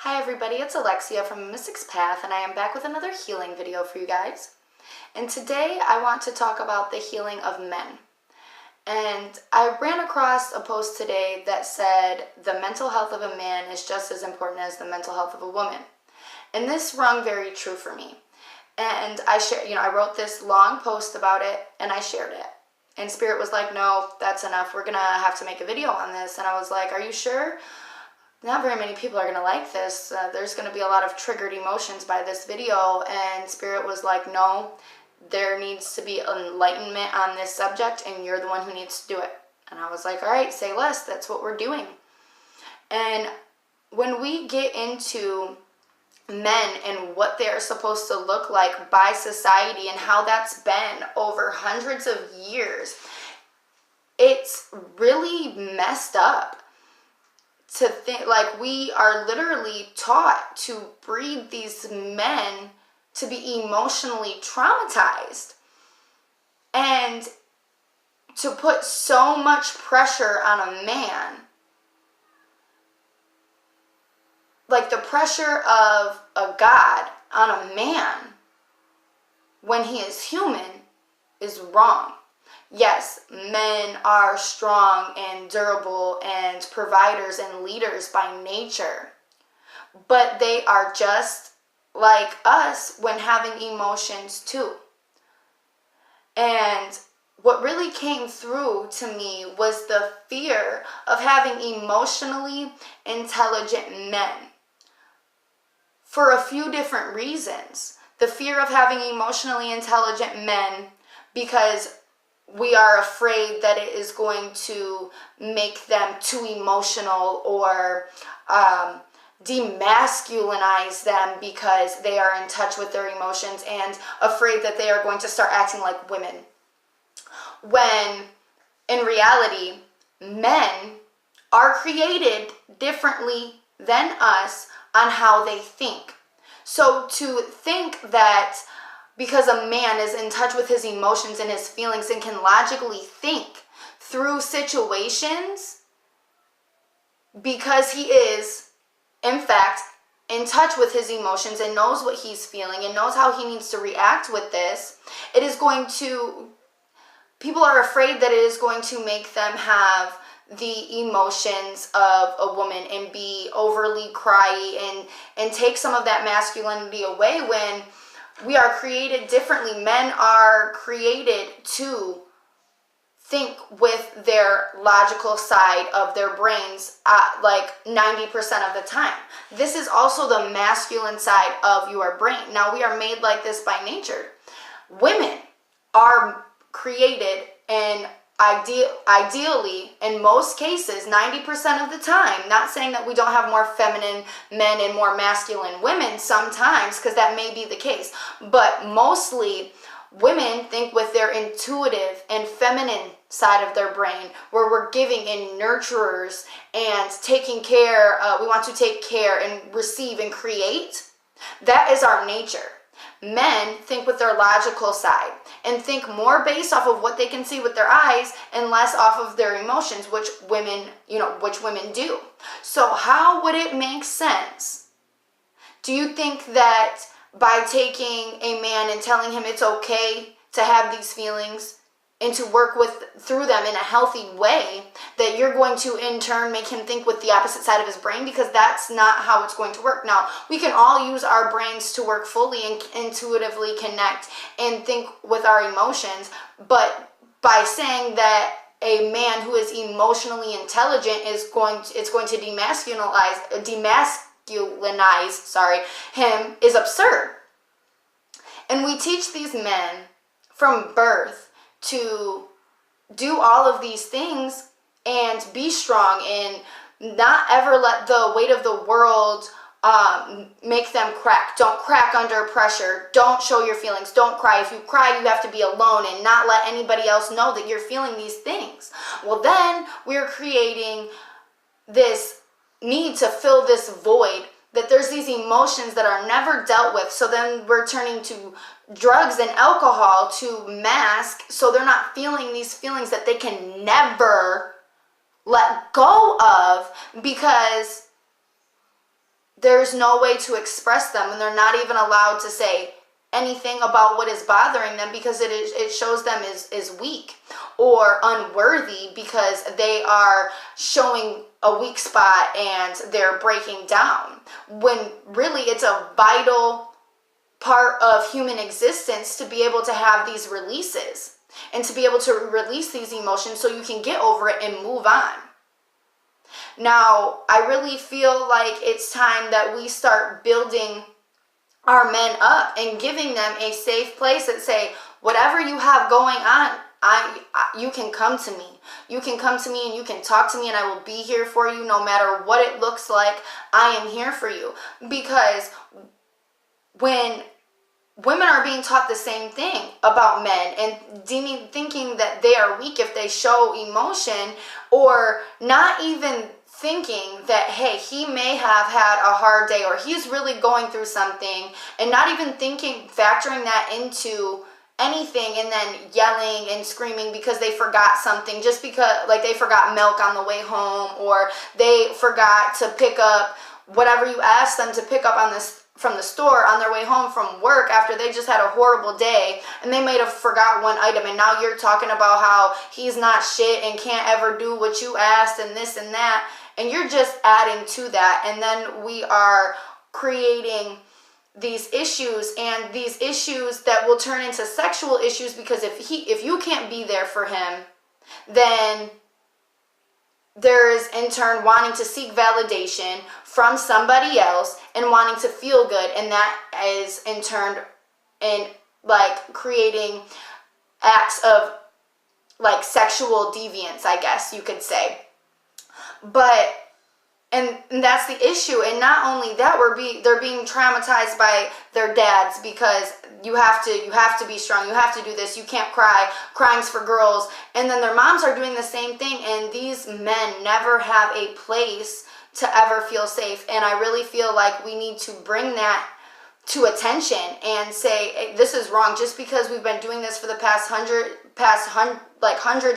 Hi everybody, it's Alexia from Mystic's Path, and I am back with another healing video for you guys. And today I want to talk about the healing of men. And I ran across a post today that said the mental health of a man is just as important as the mental health of a woman. And this rung very true for me. And I wrote this long post about it and I shared it. And Spirit was like, no, that's enough. We're gonna have to make a video on this. And I was like, are you sure? Not very many people are going to like this. There's going to be a lot of triggered emotions by this video. And Spirit was like, no, there needs to be enlightenment on this subject and you're the one who needs to do it. And I was like, all right, say less. That's what we're doing. And when we get into men and what they're supposed to look like by society and how that's been over hundreds of years, it's really messed up. To think, like, we are literally taught to breed these men to be emotionally traumatized and to put so much pressure on a man. Like the pressure of a god on a man when he is human is wrong. Yes, men are strong and durable and providers and leaders by nature, but they are just like us when having emotions too. And what really came through to me was the fear of having emotionally intelligent men for a few different reasons. The fear of having emotionally intelligent men because we are afraid that it is going to make them too emotional or demasculinize them because they are in touch with their emotions and afraid that they are going to start acting like women. When in reality, men are created differently than us on how they think. So to think that because a man is in touch with his emotions and his feelings and can logically think through situations because he is, in fact, in touch with his emotions and knows what he's feeling and knows how he needs to react with this, people are afraid that it is going to make them have the emotions of a woman and be overly cryy and take some of that masculinity away when we are created differently. Men are created to think with their logical side of their brains like 90% of the time. This is also the masculine side of your brain. Now, we are made like this by nature. Women are created and ideally, in most cases, 90% of the time, not saying that we don't have more feminine men and more masculine women sometimes, because that may be the case, but mostly women think with their intuitive and feminine side of their brain, where we're giving and nurturers and taking care, we want to take care and receive and create. That is our nature. Men think with their logical side and think more based off of what they can see with their eyes and less off of their emotions, which women do. So how would it make sense? Do you think that by taking a man and telling him it's okay to have these feelings and to work through them in a healthy way, that you're going to in turn make him think with the opposite side of his brain? Because that's not how it's going to work. Now, we can all use our brains to work fully and intuitively connect and think with our emotions, but by saying that a man who is emotionally intelligent it's going to demasculinize him is absurd. And we teach these men from birth to do all of these things and be strong and not ever let the weight of the world make them crack. Don't crack under pressure. Don't show your feelings. Don't cry. If you cry, you have to be alone and not let anybody else know that you're feeling these things. Well, then we're creating this need to fill this void, that there's these emotions that are never dealt with. So then we're turning to drugs and alcohol to mask so they're not feeling these feelings that they can never let go of, because there's no way to express them, and they're not even allowed to say anything about what is bothering them, because it shows them as weak or unworthy, because they are showing a weak spot and they're breaking down, when really it's a vital part of human existence to be able to have these releases and to be able to release these emotions so you can get over it and move on. Now, I really feel like it's time that we start building our men up and giving them a safe place that say, whatever you have going on, you can come to me. You can come to me and you can talk to me, and I will be here for you no matter what it looks like. I am here for you. Because when women are being taught the same thing about men and thinking that they are weak if they show emotion, or not even thinking that, hey, he may have had a hard day or he's really going through something, and not even factoring that into anything, and then yelling and screaming because they forgot something, just because, like, they forgot milk on the way home, or they forgot to pick up whatever you asked them to pick up from the store on their way home from work after they just had a horrible day, and they may have forgot one item, and now you're talking about how he's not shit and can't ever do what you asked and this and that, and you're just adding to that. And then we are creating these issues, and these issues that will turn into sexual issues, because if you can't be there for him, then there is in turn wanting to seek validation from somebody else and wanting to feel good, and that is in turn in like creating acts of like sexual deviance, I guess you could say. But and that's the issue. And not only that, they're being traumatized by their dads, because you have to be strong, you have to do this, you can't cry, crying's for girls. And then their moms are doing the same thing, and these men never have a place to ever feel safe. And I really feel like we need to bring that to attention and say, hey, this is wrong. Just because we've been doing this for the past hundreds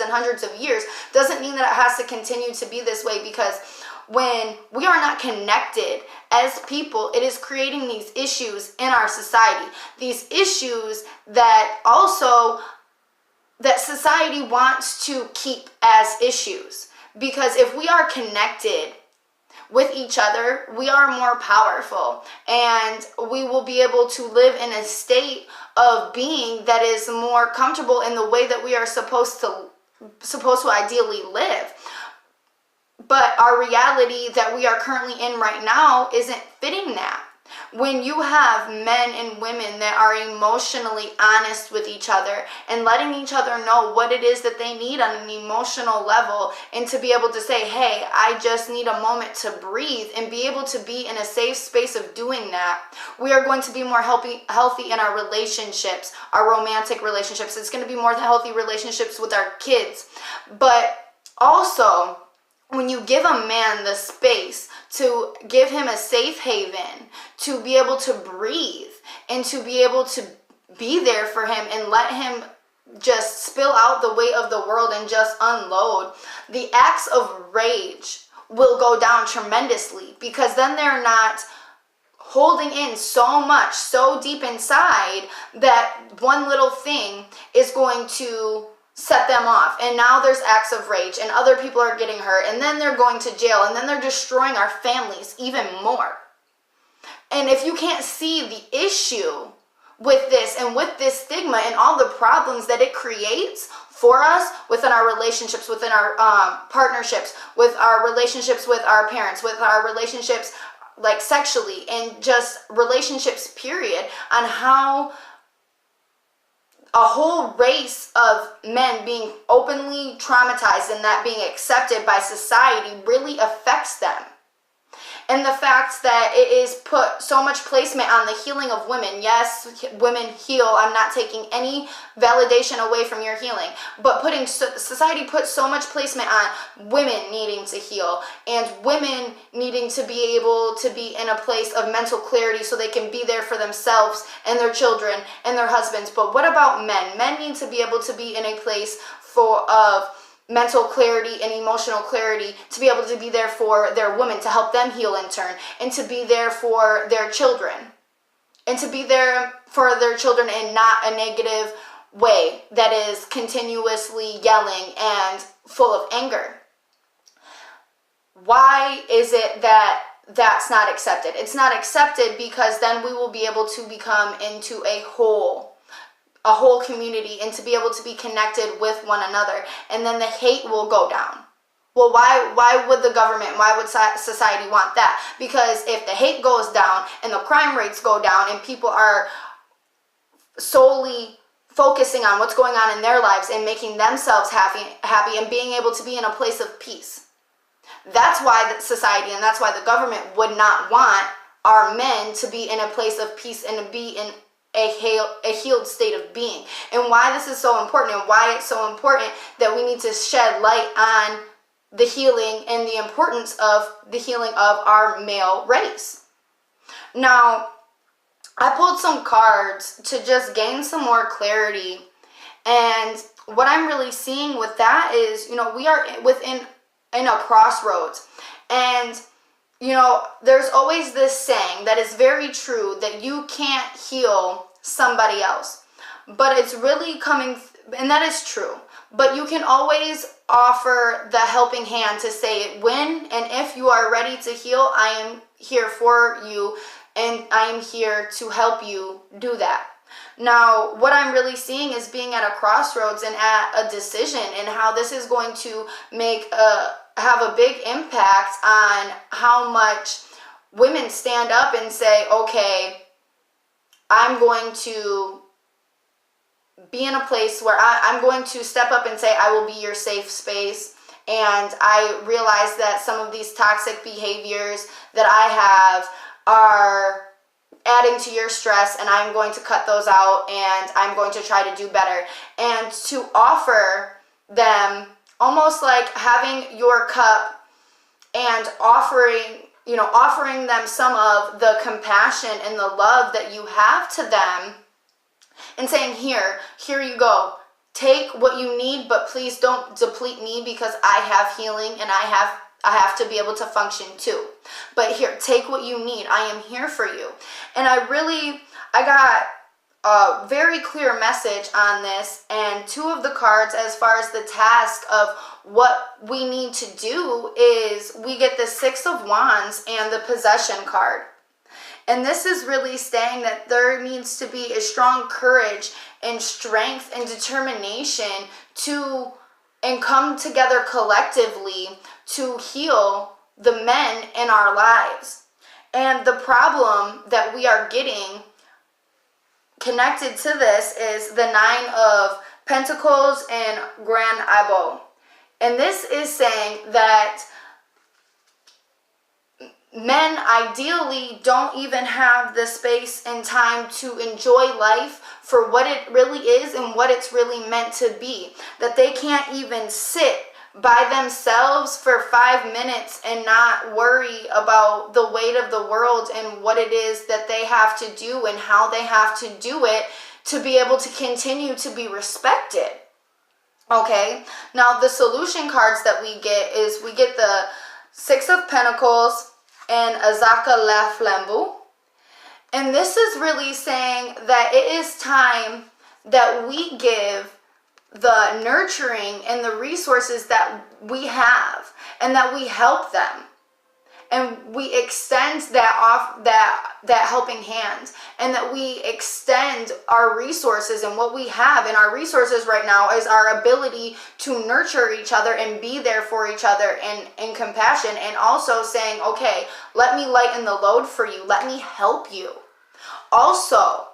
and hundreds of years doesn't mean that it has to continue to be this way, because when we are not connected as people, it is creating these issues in our society. These issues that society wants to keep as issues. Because if we are connected with each other, we are more powerful, and we will be able to live in a state of being that is more comfortable in the way that we are supposed to ideally live. But our reality that we are currently in right now isn't fitting that. When you have men and women that are emotionally honest with each other and letting each other know what it is that they need on an emotional level, and to be able to say, hey, I just need a moment to breathe, and be able to be in a safe space of doing that, we are going to be more healthy in our relationships, our romantic relationships. It's going to be more healthy relationships with our kids. But also, when you give a man the space to give him a safe haven, to be able to breathe and to be able to be there for him and let him just spill out the weight of the world and just unload, the acts of rage will go down tremendously, because then they're not holding in so much, so deep inside, that one little thing is going to set them off. And now there's acts of rage, and other people are getting hurt, and then they're going to jail, and then they're destroying our families even more. And if you can't see the issue with this, and with this stigma and all the problems that it creates for us within our relationships, within our partnerships, with our relationships with our parents, with our relationships like sexually, and just relationships period, on how a whole race of men being openly traumatized and that being accepted by society really affects them. And the fact that it is put so much placement on the healing of women. Yes, women heal. I'm not taking any validation away from your healing. But society puts so much placement on women needing to heal, and women needing to be able to be in a place of mental clarity so they can be there for themselves and their children and their husbands. But what about men? Men need to be able to be in a place of mental clarity and emotional clarity, to be able to be there for their women, to help them heal in turn, and to be there for their children, and to be there for their children in not a negative way that is continuously yelling and full of anger. Why is it that that's not accepted? It's not accepted because then we will be able to become into a whole community, and to be able to be connected with one another, and then the hate will go down. Well, why would the government, why would society want that? Because if the hate goes down and the crime rates go down and people are solely focusing on what's going on in their lives and making themselves happy and being able to be in a place of peace, that's why the society and that's why the government would not want our men to be in a place of peace and to be in a healed state of being. And why this is so important, and why it's so important that we need to shed light on the healing and the importance of the healing of our male race. Now, I pulled some cards to just gain some more clarity, and what I'm really seeing with that is, we are in a crossroads, and there's always this saying that is very true, that you can't heal somebody else. But it's really and that is true. But you can always offer the helping hand to say, when and if you are ready to heal, I am here for you, and I am here to help you do that. Now, what I'm really seeing is being at a crossroads and at a decision, and how this is going to have a big impact on how much women stand up and say, okay, I'm going to be in a place where I'm going to step up and say, I will be your safe space. And I realize that some of these toxic behaviors that I have are adding to your stress, and I'm going to cut those out, and I'm going to try to do better. And to offer them almost like having your cup and offering them some of the compassion and the love that you have to them, and saying, here you go. Take what you need, but please don't deplete me, because I have healing and I have to be able to function too. But here, take what you need. I am here for you. And I got a very clear message on this, and two of the cards, as far as the task of what we need to do, is we get the Six of Wands and the Possession card. And this is really saying that there needs to be a strong courage and strength and determination and come together collectively to heal the men in our lives. And the problem that we are getting connected to this is the Nine of Pentacles and Grand Aibo. And this is saying that men ideally don't even have the space and time to enjoy life for what it really is and what it's really meant to be. That they can't even sit by themselves for 5 minutes and not worry about the weight of the world and what it is that they have to do and how they have to do it to be able to continue to be respected. Okay, now the solution cards that we get the Six of Pentacles and Azaka La Flambeau. And this is really saying that it is time that we give the nurturing and the resources that we have, and that we help them, and we extend that helping hand, and that we extend our resources. And what we have in our resources right now is our ability to nurture each other and be there for each other and compassion, and also saying, okay, let me lighten the load for you, let me help you. Also,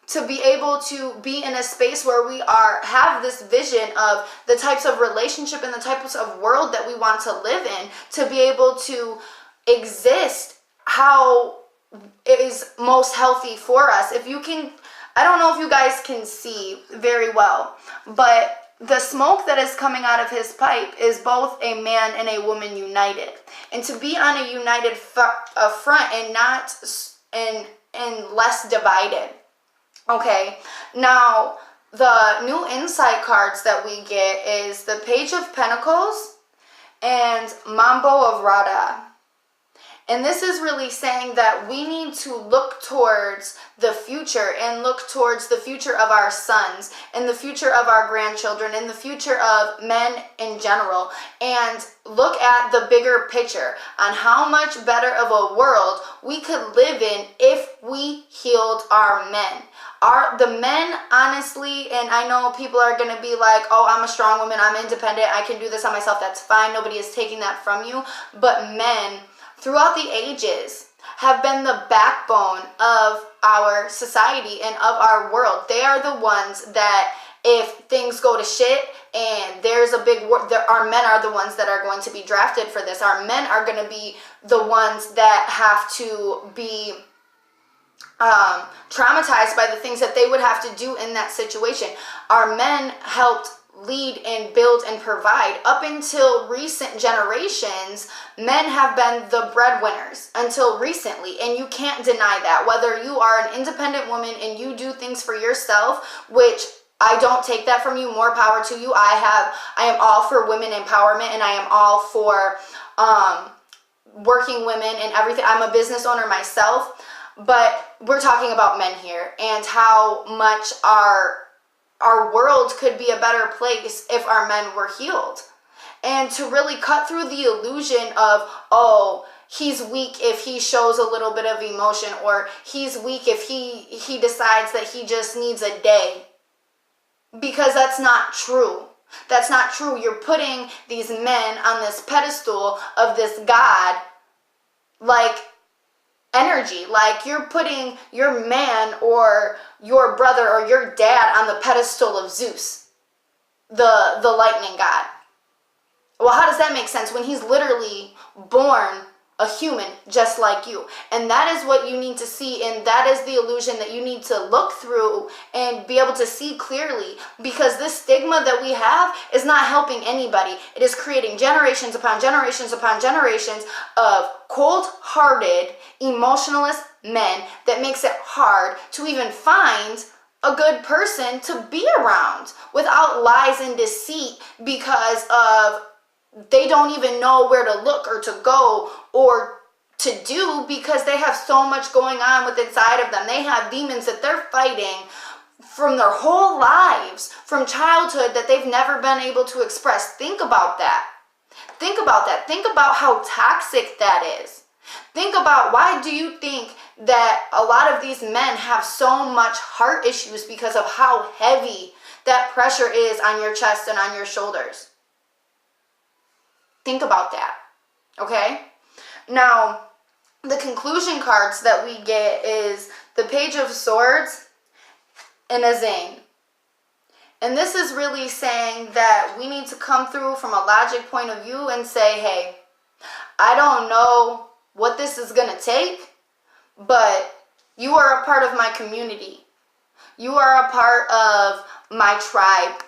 to be able to be in a space where we have this vision of the types of relationship and the types of world that we want to live in, to be able to exist how it is most healthy for us. If you can, I don't know if you guys can see very well, but the smoke that is coming out of his pipe is both a man and a woman united. And to be on a united front and not and less divided. Okay, now the new insight cards that we get is the Page of Pentacles and Mambo of Rada. And this is really saying that we need to look towards the future and look towards the future of our sons and the future of our grandchildren and the future of men in general, and look at the bigger picture on how much better of a world we could live in if we healed our men. The men, honestly, and I know people are going to be like, oh, I'm a strong woman, I'm independent, I can do this on myself, that's fine, nobody is taking that from you, but men throughout the ages have been the backbone of our society and of our world. They are the ones that if things go to shit and there's a big war, our men are the ones that are going to be drafted for this. Our men are going to be the ones that have to be traumatized by the things that they would have to do in that situation. Our men helped lead and build and provide. Up until recent generations, men have been the breadwinners until recently, and you can't deny that. Whether you are an independent woman and you do things for yourself, which I don't take that from you, more power to you. I am all for women empowerment, and I am all for working women and everything. I'm a business owner myself, but we're talking about men here and how much our world could be a better place if our men were healed. And to really cut through the illusion of, oh, he's weak if he shows a little bit of emotion, or he's weak if he decides that he just needs a day. Because that's not true. That's not true. You're putting these men on this pedestal of this God, like energy, like you're putting your man or your brother or your dad on the pedestal of Zeus, the lightning god. Well, how does that make sense when he's literally born a human just like you? And that is what you need to see, and that is the illusion that you need to look through and be able to see clearly, because this stigma that we have is not helping anybody. It is creating generations upon generations upon generations of cold-hearted, emotionless men that makes it hard to even find a good person to be around without lies and deceit, because of they don't even know where to look or to go or to do, because they have so much going on with inside of them. They have demons that they're fighting from their whole lives, from childhood, that they've never been able to express. Think about that. Think about that. Think about how toxic that is. Think about, why do you think that a lot of these men have so much heart issues? Because of how heavy that pressure is on your chest and on your shoulders. Think about that, okay? Now, the conclusion cards that we get is the Page of Swords and a Zane. And this is really saying that we need to come through from a logic point of view and say, hey, I don't know what this is going to take, but you are a part of my community. You are a part of my tribe.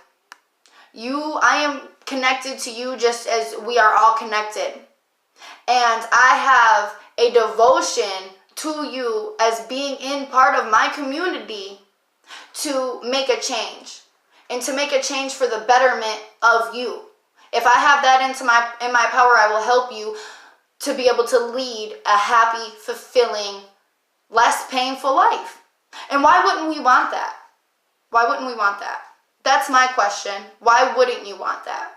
I am connected to you just as we are all connected. And I have a devotion to you as being in part of my community to make a change and to make a change for the betterment of you. If I have that in my power, I will help you to be able to lead a happy, fulfilling, less painful life. And why wouldn't we want that? Why wouldn't we want that? That's my question. Why wouldn't you want that?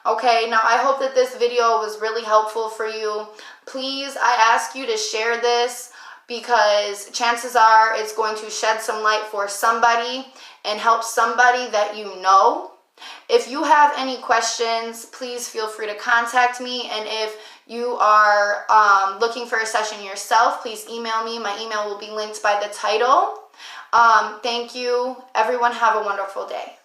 Okay, now I hope that this video was really helpful for you. Please, I ask you to share this, because chances are it's going to shed some light for somebody and help somebody that you know. If you have any questions, please feel free to contact me. And if you are looking for a session yourself, please email me. My email will be linked by the title. Thank you. Everyone have a wonderful day.